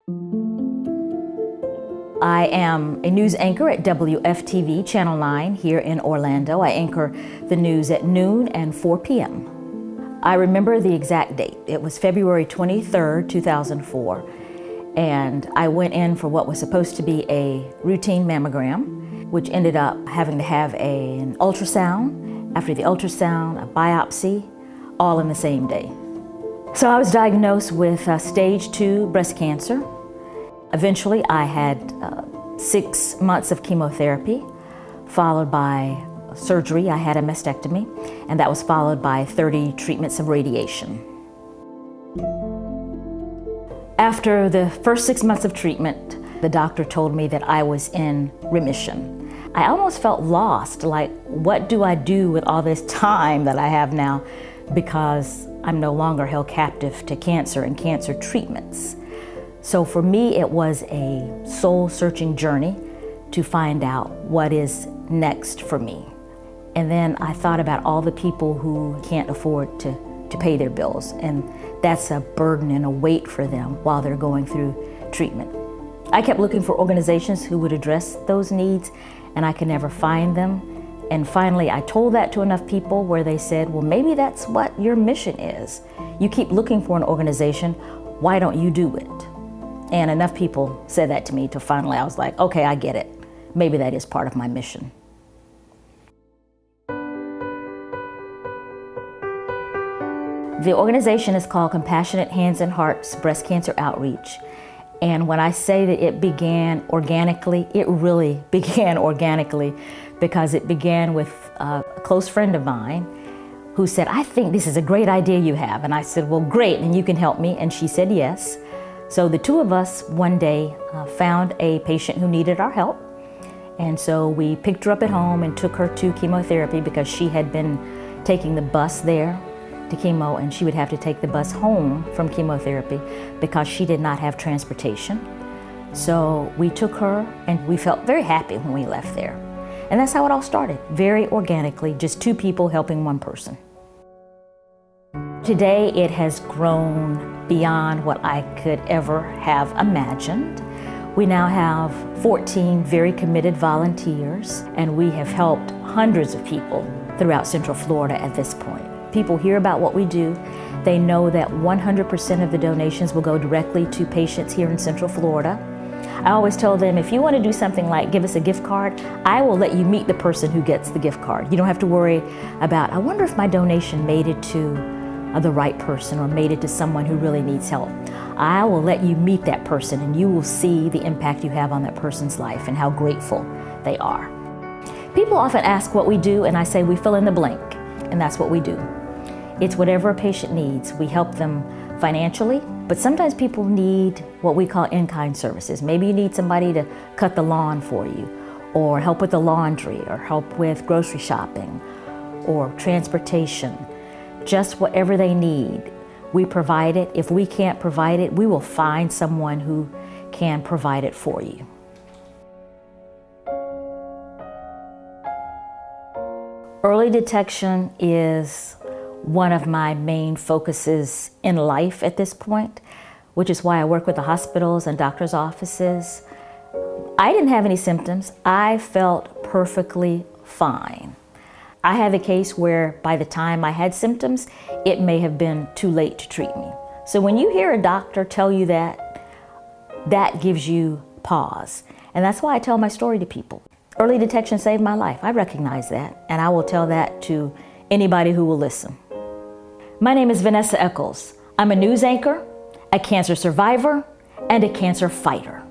I am a news anchor at WFTV Channel 9 here in Orlando. I anchor the news at noon and 4 p.m. I remember the exact date. It was February 23rd, 2004, and I went in for what was supposed to be a routine mammogram, which ended up having to have an ultrasound. After the ultrasound, a biopsy, all in the same day. So I was diagnosed with stage 2 breast cancer. Eventually, I had 6 months of chemotherapy, followed by surgery. I had a mastectomy, and that was followed by 30 treatments of radiation. After the first 6 months of treatment, the doctor told me that I was in remission. I almost felt lost, like, what do I do with all this time that I have now, because I'm no longer held captive to cancer and cancer treatments. So for me, it was a soul-searching journey to find out what is next for me. And then I thought about all the people who can't afford to pay their bills, and that's a burden and a weight for them while they're going through treatment. I kept looking for organizations who would address those needs, and I could never find them. And finally, I told that to enough people where they said, well, maybe that's what your mission is. You keep looking for an organization, why don't you do it? And enough people said that to me till finally I was like, okay, I get it. Maybe that is part of my mission. The organization is called Compassionate Hands and Hearts Breast Cancer Outreach. And when I say that it began organically, it really began organically, because it began with a close friend of mine who said, I think this is a great idea you have. And I said, well, great, and you can help me. And she said yes. So the two of us one day found a patient who needed our help. And so we picked her up at home and took her to chemotherapy, because she had been taking the bus there to chemo, and she would have to take the bus home from chemotherapy because she did not have transportation. So we took her, and we felt very happy when we left there. And that's how it all started, very organically, just two people helping one person. Today, it has grown beyond what I could ever have imagined. We now have 14 very committed volunteers, and we have helped hundreds of people throughout Central Florida at this point. People hear about what we do. They know that 100% of the donations will go directly to patients here in Central Florida. I always tell them, if you want to do something like give us a gift card, I will let you meet the person who gets the gift card. You don't have to worry about, I wonder if my donation made it to the right person or made it to someone who really needs help. I will let you meet that person, and you will see the impact you have on that person's life and how grateful they are. People often ask what we do, and I say we fill in the blank, and that's what we do. It's whatever a patient needs. We help them financially, but sometimes people need what we call in-kind services. Maybe you need somebody to cut the lawn for you, or help with the laundry, or help with grocery shopping, or transportation. Just whatever they need, we provide it. If we can't provide it, we will find someone who can provide it for you. Early detection is one of my main focuses in life at this point, which is why I work with the hospitals and doctors' offices. I didn't have any symptoms. I felt perfectly fine. I had a case where by the time I had symptoms, it may have been too late to treat me. So when you hear a doctor tell you that, that gives you pause. And that's why I tell my story to people. Early detection saved my life. I recognize that, and I will tell that to anybody who will listen. My name is Vanessa Echols. I'm a news anchor, a cancer survivor, and a cancer fighter.